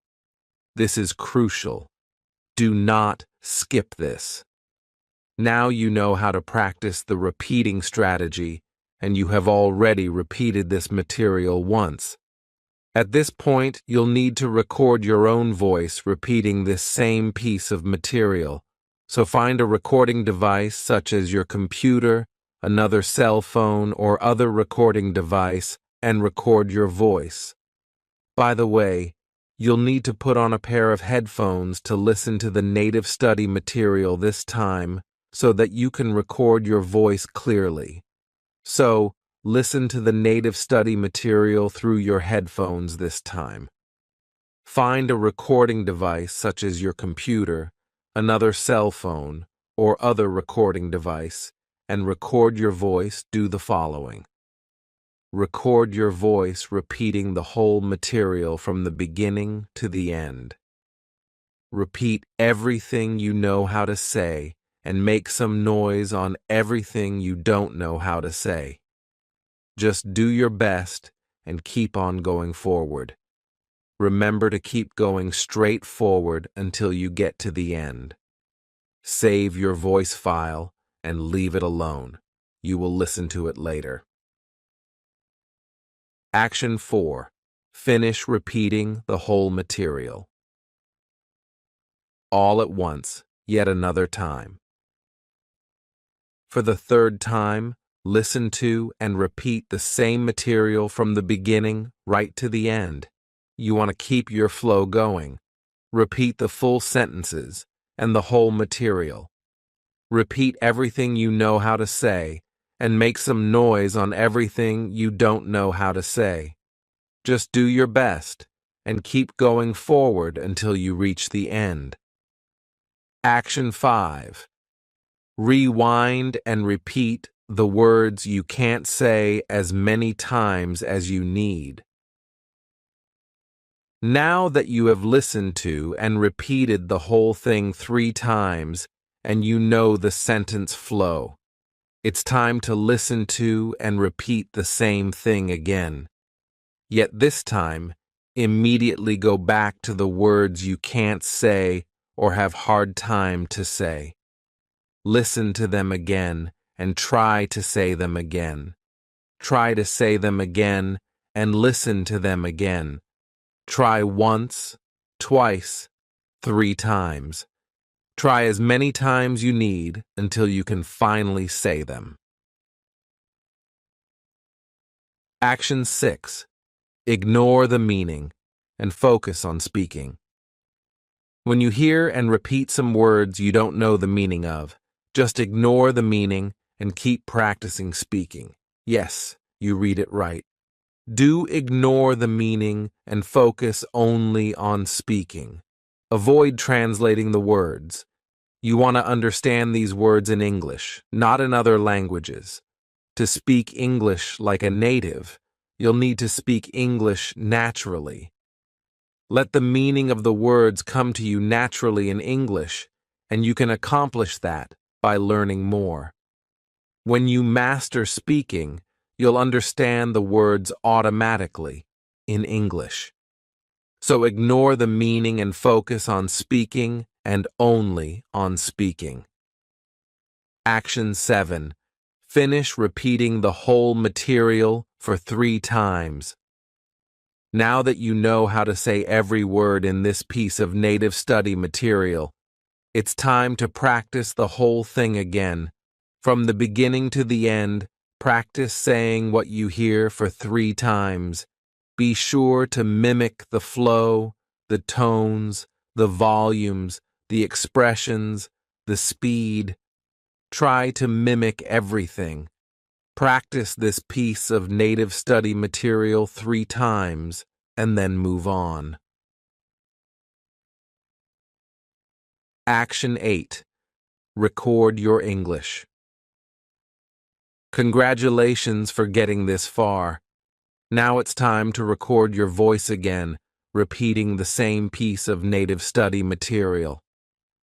This is crucial. Do not skip this. Now you know how to practice the repeating strategy, and you have already repeated this material once. At this point, you'll need to record your own voice repeating this same piece of material. So find a recording device such as your computer, another cell phone, or other recording device and record your voice. By the way, you'll need to put on a pair of headphones to listen to the native study material this time so that you can record your voice clearly. So, listen to the native study material through your headphones this time. Find a recording device such as your computer, another cell phone, or other recording device, and record your voice. Do the following. Record your voice repeating the whole material from the beginning to the end. Repeat everything you know how to say and make some noise on everything you don't know how to say. Just do your best and keep on going forward. Remember to keep going straight forward until you get to the end. Save your voice file and leave it alone. You will listen to it later. Action 4. Finish repeating the whole material. All at once, yet another time. For the third time, listen to and repeat the same material from the beginning right to the end. You want to keep your flow going. Repeat the full sentences and the whole material. Repeat everything you know how to say and make some noise on everything you don't know how to say. Just do your best and keep going forward until you reach the end. Action 5. Rewind and repeat the words you can't say as many times as you need. Now that you have listened to and repeated the whole thing 3 times and you know the sentence flow, it's time to listen to and repeat the same thing again. Yet this time, immediately go back to the words you can't say or have hard time to say. Listen to them again and try to say them again. Try to say them again and listen to them again. Try once, twice, 3 times. Try as many times you need until you can finally say them. Action 6. Ignore the meaning and focus on speaking. When you hear and repeat some words you don't know the meaning of, just ignore the meaning and keep practicing speaking. Yes, you read it right. Do ignore the meaning and focus only on speaking. Avoid translating the words. You want to understand these words in English, not in other languages. To speak English like a native, you'll need to speak English naturally. Let the meaning of the words come to you naturally in English, and you can accomplish that by learning more. When you master speaking, you'll understand the words automatically in English. So ignore the meaning and focus on speaking and only on speaking. Action 7. Finish repeating the whole material for 3 times. Now that you know how to say every word in this piece of native study material, it's time to practice the whole thing again. From the beginning to the end, practice saying what you hear for 3 times. Be sure to mimic the flow, the tones, the volumes, the expressions, the speed. Try to mimic everything. Practice this piece of native study material 3 times and then move on. Action 8. Record your English. Congratulations for getting this far. Now it's time to record your voice again, repeating the same piece of native study material.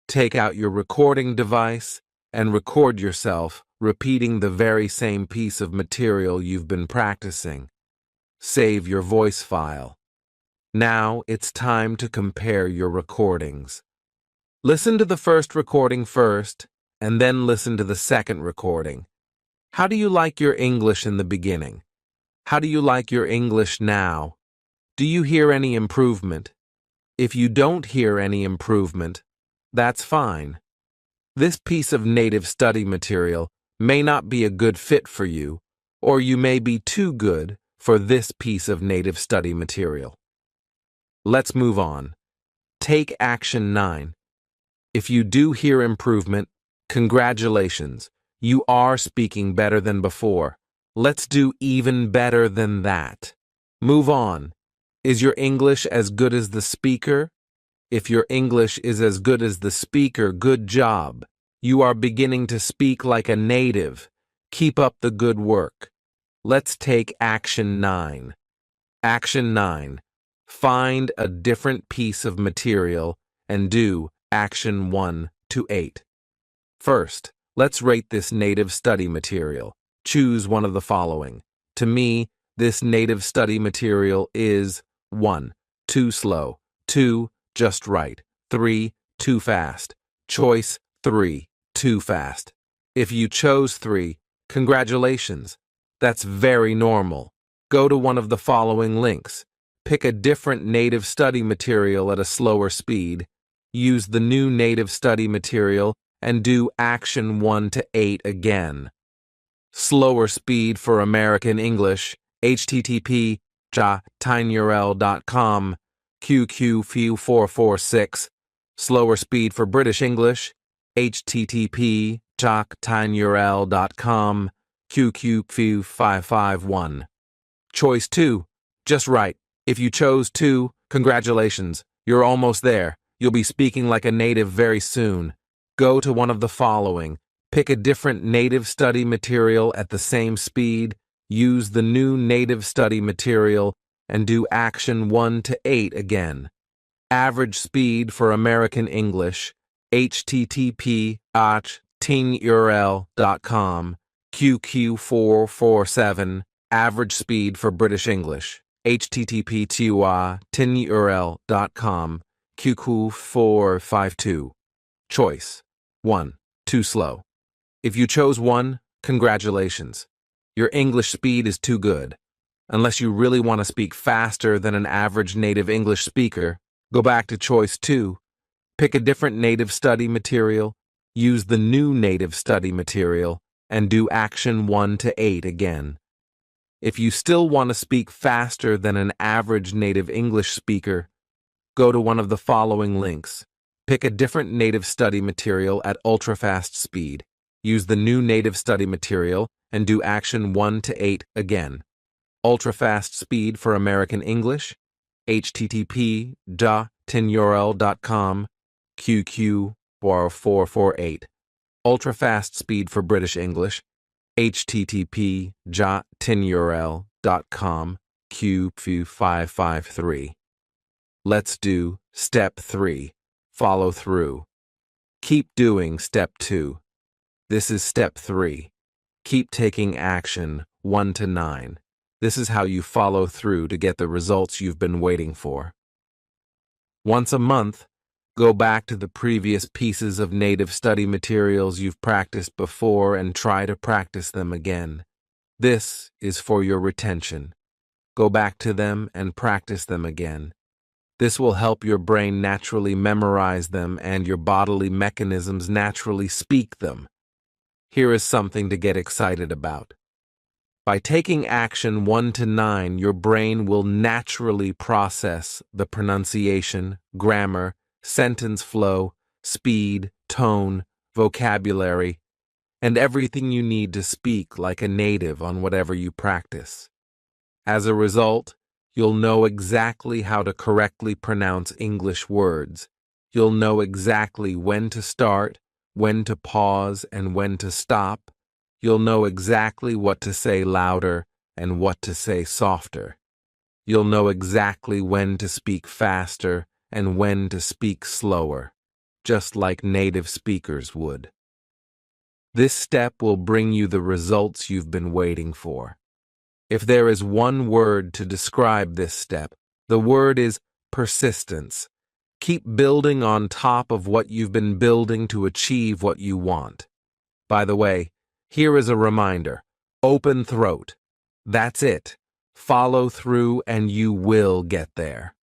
Take out your recording device and record yourself repeating the very same piece of material you've been practicing. Save your voice file. Now it's time to compare your recordings. Listen to the first recording first, and then listen to the second recording. How do you like your English in the beginning? How do you like your English now? Do you hear any improvement? If you don't hear any improvement, that's fine. This piece of native study material may not be a good fit for you, or you may be too good for this piece of native study material. Let's move on. Take action 9. If you do hear improvement, congratulations. You are speaking better than before. Let's do even better than that. Move on. Is your English as good as the speaker? If your English is as good as the speaker, good job. You are beginning to speak like a native. Keep up the good work. Let's take action 9. Action 9. Find a different piece of material and do action 1 to 8. First, let's rate this native study material. Choose one of the following. To me, this native study material is 1. Too slow. 2. Just right. 3. Too fast. Choice 3. Too fast. If you chose 3, congratulations. That's very normal. Go to one of the following links. Pick a different native study material at a slower speed. Use the new native study material and do action 1 to 8 again. Slower speed for American English, http://tinyurl.com, QQ446. Slower speed for British English, http://tinyurl.com, QQ551. Choice 2, just right. If you chose 2, congratulations. You're almost there. You'll be speaking like a native very soon. Go to one of the following. Pick a different native study material at the same speed. Use the new native study material and do action 1 to 8 again. Average speed for American English, http://tinyurl.com, QQ447. Average speed for British English, http://tinyurl.com, QQ452. Choice 1. Too slow. If you chose 1, congratulations. Your English speed is too good. Unless you really want to speak faster than an average native English speaker, go back to choice 2. Pick a different native study material, use the new native study material, and do action 1 to 8 again. If you still want to speak faster than an average native English speaker, go to one of the following links. Pick a different native study material at ultra-fast speed. Use the new native study material and do action 1 to 8 again. Ultra-fast speed for American English, http://tinyurl.com, QQ448. Ultra-fast speed for British English, http://tinyurl.com, QQ553. Let's do step 3. Follow through. Keep doing step 2. This is step 3. Keep taking action 1 to 9. This is how you follow through to get the results you've been waiting for. Once a month, Go back to the previous pieces of native study materials you've practiced before and try to practice them again. This is for your retention. Go back to them and practice them again. This will help your brain naturally memorize them and your bodily mechanisms naturally speak them. Here is something to get excited about. By taking action 1 to 9, your brain will naturally process the pronunciation, grammar, sentence flow, speed, tone, vocabulary, and everything you need to speak like a native on whatever you practice. As a result, you'll know exactly how to correctly pronounce English words. You'll know exactly when to start, when to pause, and when to stop. You'll know exactly what to say louder and what to say softer. You'll know exactly when to speak faster and when to speak slower, just like native speakers would. This step will bring you the results you've been waiting for. If there is one word to describe this step, the word is persistence. Keep building on top of what you've been building to achieve what you want. By the way, here is a reminder. Open throat. That's it. Follow through and you will get there.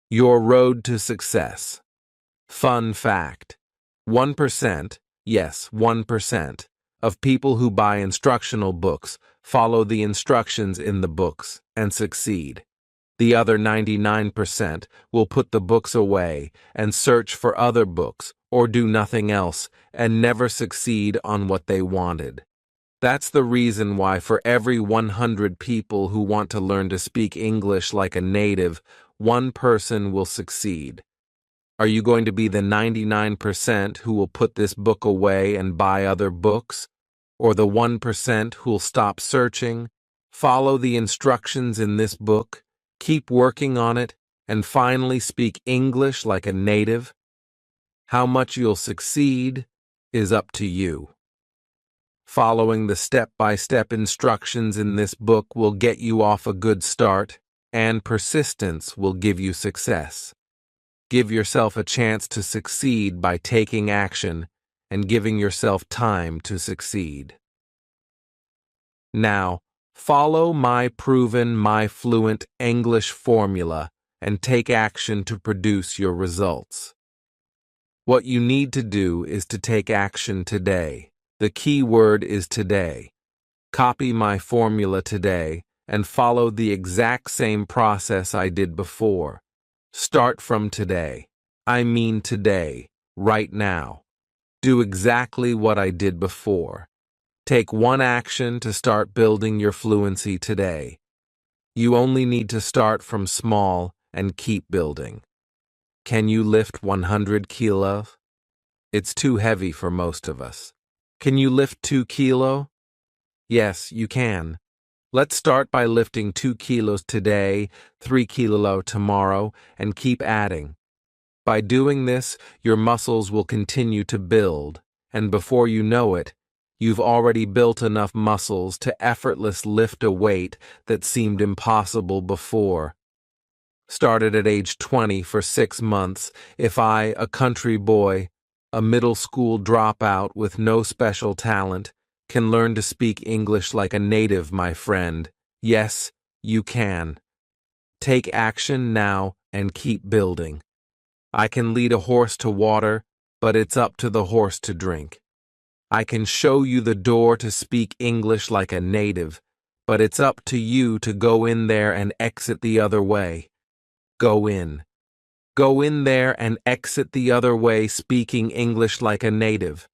Your road to success. Fun fact. 1%, yes, 1%, of people who buy instructional books follow the instructions in the books and succeed. The other 99% will put the books away and search for other books or do nothing else and never succeed on what they wanted. That's the reason why for every 100 people who want to learn to speak English like a native, one person will succeed. Are you going to be the 99% who will put this book away and buy other books? Or the 1% who'll stop searching, follow the instructions in this book, keep working on it, and finally speak English like a native? How much you'll succeed is up to you. Following the step-by-step instructions in this book will get you off a good start, and persistence will give you success. Give yourself a chance to succeed by taking action and giving yourself time to succeed. Now, follow my proven, my fluent English formula and take action to produce your results. What you need to do is to take action today. The key word is today. Copy my formula today and follow the exact same process I did before. Start from today. I mean today, right now. Do exactly what I did before. Take one action to start building your fluency today. You only need to start from small and keep building. Can you lift 100 kilos? It's too heavy for most of us. Can you lift 2 kilos? Yes, you can. Let's start by lifting 2 kilos today, 3 kilos tomorrow, and keep adding. By doing this, your muscles will continue to build, and before you know it, you've already built enough muscles to effortlessly lift a weight that seemed impossible before. Started at age 20 for 6 months, if I, a country boy, a middle school dropout with no special talent, can learn to speak English like a native, my friend. Yes, you can. Take action now and keep building. I can lead a horse to water, but it's up to the horse to drink. I can show you the door to speak English like a native, but it's up to you to go in there and exit the other way. Go in. Go in there and exit the other way speaking English like a native.